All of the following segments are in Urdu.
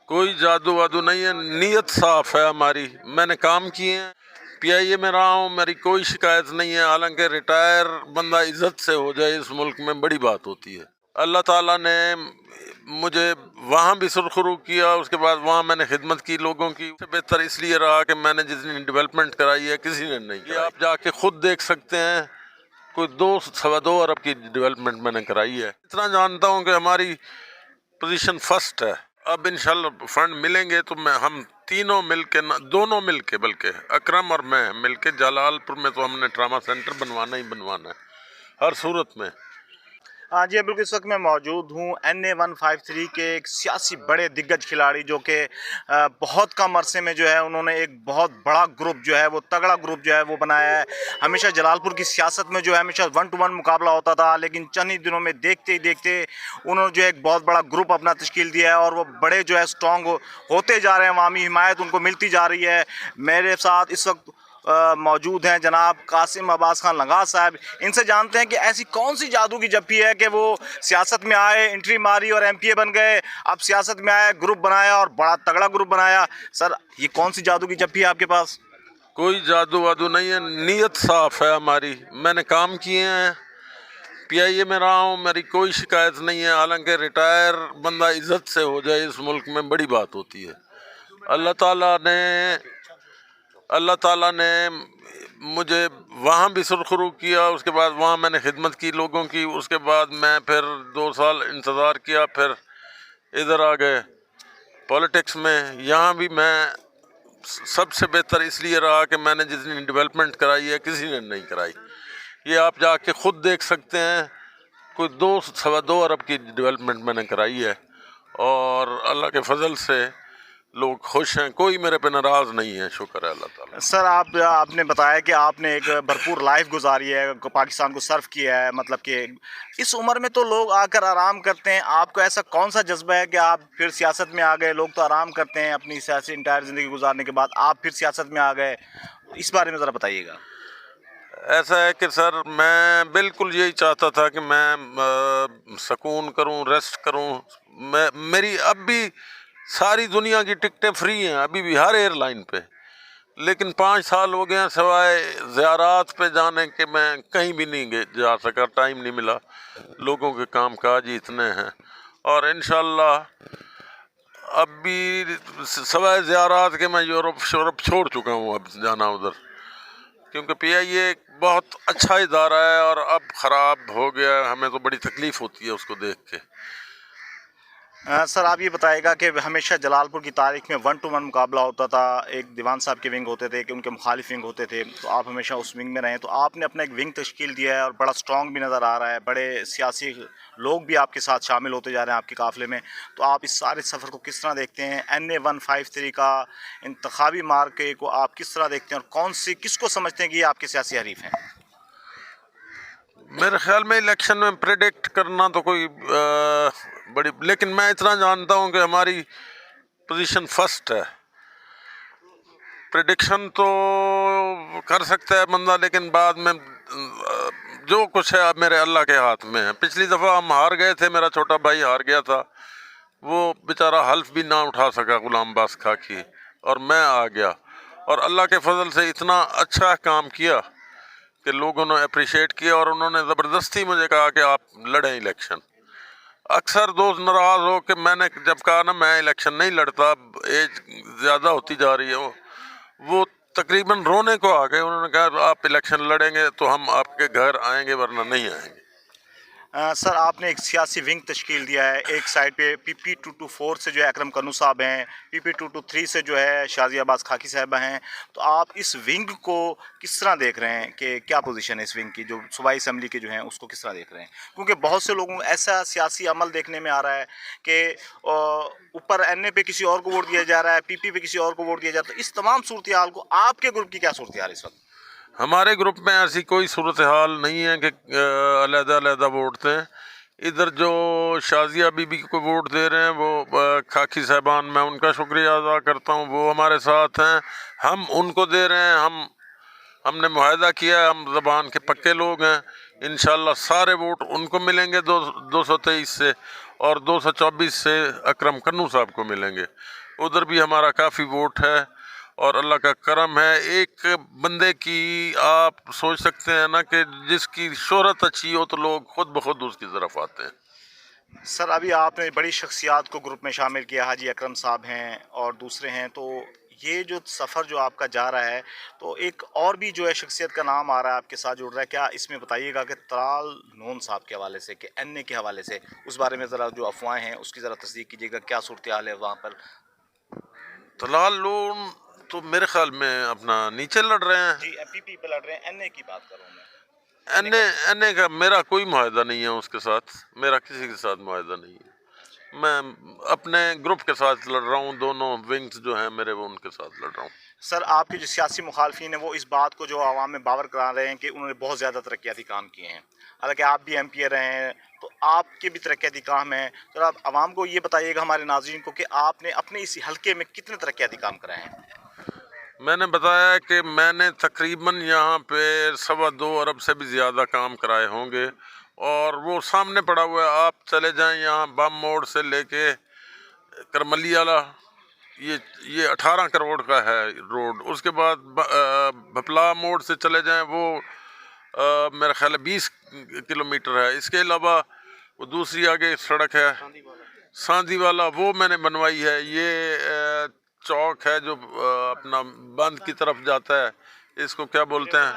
کوئی جادو وادو نہیں ہے، نیت صاف ہے ہماری، میں نے کام کیے ہیں، پی آئی اے میں رہا ہوں، میری کوئی شکایت نہیں ہے، حالانکہ ریٹائر بندہ عزت سے ہو جائے اس ملک میں بڑی بات ہوتی ہے۔ اللہ تعالیٰ نے مجھے وہاں بھی سرخرو کیا، اس کے بعد وہاں میں نے خدمت کی لوگوں کی، اس سے بہتر اس لیے رہا کہ میں نے جتنی ڈیولپمنٹ کرائی ہے کسی نے نہیں کرائی۔ یہ آپ جا کے خود دیکھ سکتے ہیں، کوئی 2.25 ارب کی ڈیولپمنٹ میں نے کرائی ہے۔ اتنا جانتا ہوں کہ ہماری پوزیشن فرسٹ ہے۔ اب انشاءاللہ فنڈ ملیں گے تو ہم تینوں مل کے، دونوں مل کے، بلکہ اکرم اور میں مل کے، جلال پور میں تو ہم نے ٹراما سینٹر بنوانا ہی بنوانا ہے ہر صورت میں۔ ہاں جی، بالکل اس وقت میں موجود ہوں NA153 کے ایک سیاسی بڑے دگج کھلاڑی جو کہ بہت کم عرصے میں جو ہے انہوں نے ایک بہت بڑا گروپ جو ہے وہ تگڑا گروپ جو ہے وہ بنایا ہے۔ ہمیشہ جلال پور کی سیاست میں جو ہے ہمیشہ 1 to 1 مقابلہ ہوتا تھا، لیکن چند ہی دنوں میں دیکھتے ہی دیکھتے انہوں نے جو ایک بہت بڑا گروپ اپنا تشکیل دیا ہے اور وہ بڑے جو ہے اسٹرانگ ہوتے جا رہے ہیں، عوامی حمایت ان کو ملتی جا رہی ہے۔ میرے ساتھ اس وقت موجود ہیں جناب قاسم عباس خان لنگا صاحب، ان سے جانتے ہیں کہ ایسی کون سی جادو کی جپی ہے کہ وہ سیاست میں آئے، انٹری ماری اور ایم پی اے بن گئے، اب سیاست میں آئے، گروپ بنایا اور بڑا تگڑا گروپ بنایا۔ سر، یہ کون سی جادو کی جپی ہے آپ کے پاس؟ کوئی جادو وادو نہیں ہے، نیت صاف ہے ہماری، میں نے کام کیے ہیں، پی آئی اے میں رہا ہوں، میری کوئی شکایت نہیں ہے، حالانکہ ریٹائر بندہ عزت سے ہو جائے اس ملک میں بڑی بات ہوتی ہے۔ اللہ تعالیٰ نے مجھے وہاں بھی سرخرو کیا، اس کے بعد وہاں میں نے خدمت کی لوگوں کی، اس کے بعد میں پھر 2 سال انتظار کیا، پھر ادھر آ گئے پولیٹکس میں۔ یہاں بھی میں سب سے بہتر اس لیے رہا کہ میں نے جتنی ڈیولپمنٹ کرائی ہے کسی نے نہیں کرائی۔ یہ آپ جا کے خود دیکھ سکتے ہیں، کوئی 2.25 ارب کی ڈیولپمنٹ میں نے کرائی ہے، اور اللہ کے فضل سے لوگ خوش ہیں، کوئی میرے پہ ناراض نہیں ہے، شکر ہے اللہ تعالیٰ۔ سر، آپ نے بتایا کہ آپ نے ایک بھرپور لائف گزاری ہے، پاکستان کو سرو کیا ہے، مطلب کہ اس عمر میں تو لوگ آ کر آرام کرتے ہیں، آپ کو ایسا کون سا جذبہ ہے کہ آپ پھر سیاست میں آ گئے؟ لوگ تو آرام کرتے ہیں اپنی سیاسی انٹائر زندگی گزارنے کے بعد، آپ پھر سیاست میں آ گئے، اس بارے میں ذرا بتائیے گا۔ ایسا ہے کہ سر، میں بالکل یہی چاہتا تھا کہ میں سکون کروں، ریسٹ کروں۔ میری اب بھی ساری دنیا کی ٹکٹیں فری ہیں ابھی بھی ہر ایئر لائن پہ، لیکن 5 سال ہو گئے ہیں سوائے زیارات پہ جانے کے میں کہیں بھی نہیں جا سکا، ٹائم نہیں ملا، لوگوں کے کام کاج ہی اتنے ہیں۔ اور انشاءاللہ اب بھی سوائے زیارات کے میں یورپ چھوڑ چکا ہوں اب جانا ادھر، کیونکہ پی آئی اے ایک بہت اچھا ادارہ ہے اور اب خراب ہو گیا ہے، ہمیں تو بڑی تکلیف ہوتی ہے اس کو دیکھ کے۔ سر، آپ یہ بتائے گا کہ ہمیشہ جلال پور کی تاریخ میں 1 to 1 مقابلہ ہوتا تھا، ایک دیوان صاحب کے ونگ ہوتے تھے کہ ان کے مخالف ونگ ہوتے تھے، تو آپ ہمیشہ اس ونگ میں رہے، تو آپ نے اپنا ایک ونگ تشکیل دیا ہے اور بڑا سٹرانگ بھی نظر آ رہا ہے، بڑے سیاسی لوگ بھی آپ کے ساتھ شامل ہوتے جا رہے ہیں آپ کے قافلے میں، تو آپ اس سارے سفر کو کس طرح دیکھتے ہیں؟ NA153 کا انتخابی مارکے کو آپ کس طرح دیکھتے ہیں اور کس کو سمجھتے ہیں کہ یہ آپ کے سیاسی حریف ہیں؟ میرے خیال میں الیکشن میں پریڈکٹ کرنا تو کوئی بڑی، لیکن میں اتنا جانتا ہوں کہ ہماری پوزیشن فرسٹ ہے۔ پریڈکشن تو کر سکتا ہے بندہ، لیکن بعد میں جو کچھ ہے اب میرے اللہ کے ہاتھ میں ہے۔ پچھلی دفعہ ہم ہار گئے تھے، میرا چھوٹا بھائی ہار گیا تھا، وہ بیچارہ حلف بھی نہ اٹھا سکا، غلام باس خاکی، اور میں آ گیا، اور اللہ کے فضل سے اتنا اچھا کام کیا کہ لوگوں نے اپریشیٹ کیا، اور انہوں نے زبردستی مجھے کہا کہ آپ لڑیں الیکشن۔ اکثر دوست ناراض ہو کہ میں نے جب کہا نا میں الیکشن نہیں لڑتا، ایج زیادہ ہوتی جا رہی ہے، وہ تقریباً رونے کو آ گئے، انہوں نے کہا آپ الیکشن لڑیں گے تو ہم آپ کے گھر آئیں گے ورنہ نہیں آئیں گے۔ سر، آپ نے ایک سیاسی ونگ تشکیل دیا ہے، ایک سائڈ پہ PP224 سے جو ہے اکرم کنو صاحب ہیں، PP223 سے جو ہے شازیہ عباس خاکی صاحبہ ہیں، تو آپ اس ونگ کو کس طرح دیکھ رہے ہیں کہ کیا پوزیشن ہے اس ونگ کی، جو صوبائی اسمبلی کے جو ہیں اس کو کس طرح دیکھ رہے ہیں؟ کیونکہ بہت سے لوگوں کو ایسا سیاسی عمل دیکھنے میں آ رہا ہے کہ اوپر NA پہ کسی اور کو ووٹ دیا جا رہا ہے، PP پہ کسی اور کو ووٹ دیا جاتا ہے، اس تمام صورتحال کو آپ کے گروپ کی کیا صورتحال اس وقت؟ ہمارے گروپ میں ایسی کوئی صورتحال نہیں ہے کہ علیحدہ علیحدہ ووٹ دیں۔ ادھر جو شازیہ بی بی کو ووٹ دے رہے ہیں وہ خاکی صاحبان، میں ان کا شکریہ ادا کرتا ہوں، وہ ہمارے ساتھ ہیں، ہم ان کو دے رہے ہیں، ہم نے معاہدہ کیا ہے، ہم زبان کے پکے لوگ ہیں، انشاءاللہ سارے ووٹ ان کو ملیں گے 223 سے، اور 224 سے اکرم کنو صاحب کو ملیں گے. ادھر بھی ہمارا کافی ووٹ ہے اور اللہ کا کرم ہے. ایک بندے کی آپ سوچ سکتے ہیں نا کہ جس کی شہرت اچھی ہو تو لوگ خود بخود اس کی طرف آتے ہیں. سر ابھی آپ نے بڑی شخصیات کو گروپ میں شامل کیا، حاجی اکرم صاحب ہیں اور دوسرے ہیں، تو یہ جو سفر جو آپ کا جا رہا ہے تو ایک اور بھی جو ہے شخصیت کا نام آ رہا ہے آپ کے ساتھ جڑ رہا ہے، کیا اس میں بتائیے گا کہ طلال نون صاحب کے حوالے سے، کہ این اے کے حوالے سے، اس بارے میں ذرا جو افواہیں ہیں اس کی ذرا تصدیق کیجیے گا، کیا صورتحال ہے وہاں پر؟ طلال لون تو میرے خیال میں اپنا نیچے لڑ رہے ہیں. جی پی پی پہ لڑ رہے ہیں، این اے کی بات کر رہا ہوں میں. این اے کا میرا کوئی معاہدہ نہیں ہے اس کے ساتھ، میرا کسی کے ساتھ معاہدہ نہیں ہے. میں اپنے گروپ کے ساتھ لڑ رہا ہوں، دونوں ونگز جو ہیں میرے وہ ان کے ساتھ لڑ رہا ہوں. سر آپ کے جو سیاسی مخالفین ہیں وہ اس بات کو جو عوام میں باور کرا رہے ہیں کہ انہوں نے بہت زیادہ ترقیاتی کام کیے ہیں، حالانکہ آپ بھی ایم پی اے رہے ہیں تو آپ کے بھی ترقیاتی کام ہیں. سر آپ عوام کو یہ بتائیے گا، ہمارے ناظرین کو، کہ آپ نے اپنے اس حلقے میں کتنے ترقیاتی کام کرائے ہیں؟ میں نے بتایا کہ میں نے تقریباً یہاں پہ 2.25 ارب سے بھی زیادہ کام کرائے ہوں گے، اور وہ سامنے پڑا ہوا ہے. آپ چلے جائیں یہاں بم موڑ سے لے کے کرملی والا، یہ 18 کروڑ کا ہے روڈ. اس کے بعد بھپلا موڑ سے چلے جائیں وہ میرا خیال ہے 20 کلومیٹر ہے. اس کے علاوہ وہ دوسری آگے سڑک ہے ساندھی والا، وہ میں نے بنوائی ہے. یہ چوک ہے جو اپنا بند کی طرف جاتا ہے، اس کو کیا بولتے ہیں،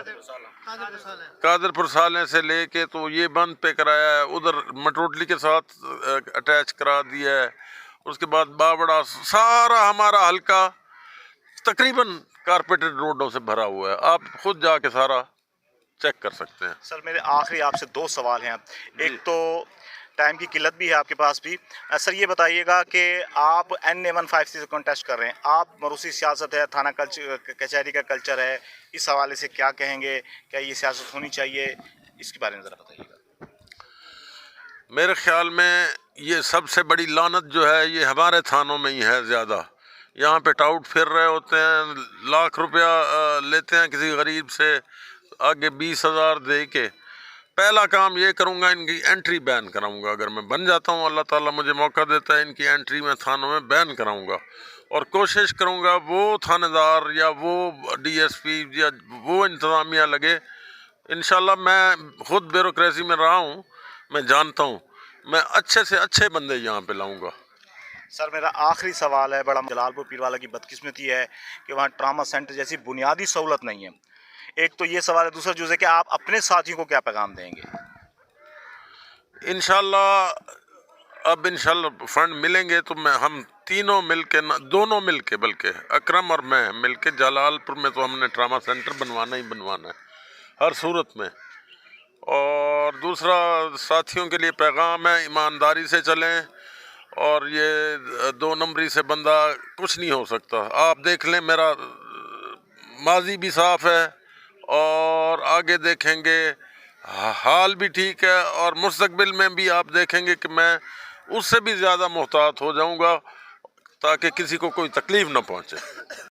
قادر پور سالے سے لے کے تو یہ بند پہ کرایا ہے. ادھر مٹروٹلی کے ساتھ اٹیچ کرا دیا ہے. اس کے بعد باوڑا، سارا ہمارا حلقہ تقریباً کارپیٹڈ روڈوں سے بھرا ہوا ہے. آپ خود جا کے سارا چیک کر سکتے ہیں. سر میرے آخری آپ سے 2 سوال ہیں. ایک تو ٹائم کی قلت بھی ہے آپ کے پاس بھی. سر یہ بتائیے گا کہ آپ NA-153 سے کانٹیسٹ کر رہے ہیں، آپ موروثی سیاست ہے، تھانہ کچہری کا کلچر ہے، اس حوالے سے کیا کہیں گے؟ کیا یہ سیاست ہونی چاہیے؟ اس کے بارے میں ذرا بتائیے گا. میرے خیال میں یہ سب سے بڑی لعنت جو ہے یہ ہمارے تھانوں میں ہی ہے زیادہ. یہاں پہ ٹاؤٹ پھر رہے ہوتے ہیں، لاکھ روپیہ لیتے ہیں کسی غریب سے، آگے 20,000 دے کے. پہلا کام یہ کروں گا، ان کی انٹری بین کراؤں گا. اگر میں بن جاتا ہوں، اللہ تعالیٰ مجھے موقع دیتا ہے، ان کی انٹری میں تھانوں میں بین کراؤں گا. اور کوشش کروں گا وہ تھانے دار یا وہ ڈی ایس پی یا وہ انتظامیہ لگے. انشاءاللہ میں خود بیوروکریسی میں رہا ہوں، میں جانتا ہوں، میں اچھے سے اچھے بندے یہاں پہ لاؤں گا. سر میرا آخری سوال ہے، بڑا جلال پور پیروالا کی بدقسمتی ہے کہ وہاں ٹراما سینٹر جیسی بنیادی سہولت نہیں ہے. ایک تو یہ سوال ہے، دوسرا جو ہے کہ آپ اپنے ساتھیوں کو کیا پیغام دیں گے؟ انشاءاللہ اب انشاءاللہ فنڈ ملیں گے تو ہم تینوں مل کے، دونوں مل کے، بلکہ اکرم اور میں مل کے، جلال پور میں تو ہم نے ٹراما سینٹر بنوانا ہی بنوانا ہے ہر صورت میں. اور دوسرا ساتھیوں کے لیے پیغام ہے، ایمانداری سے چلیں، اور یہ 2 نمبری سے بندہ کچھ نہیں ہو سکتا. آپ دیکھ لیں میرا ماضی بھی صاف ہے اور آگے دیکھیں گے حال بھی ٹھیک ہے، اور مستقبل میں بھی آپ دیکھیں گے کہ میں اس سے بھی زیادہ محتاط ہو جاؤں گا تاکہ کسی کو کوئی تکلیف نہ پہنچے.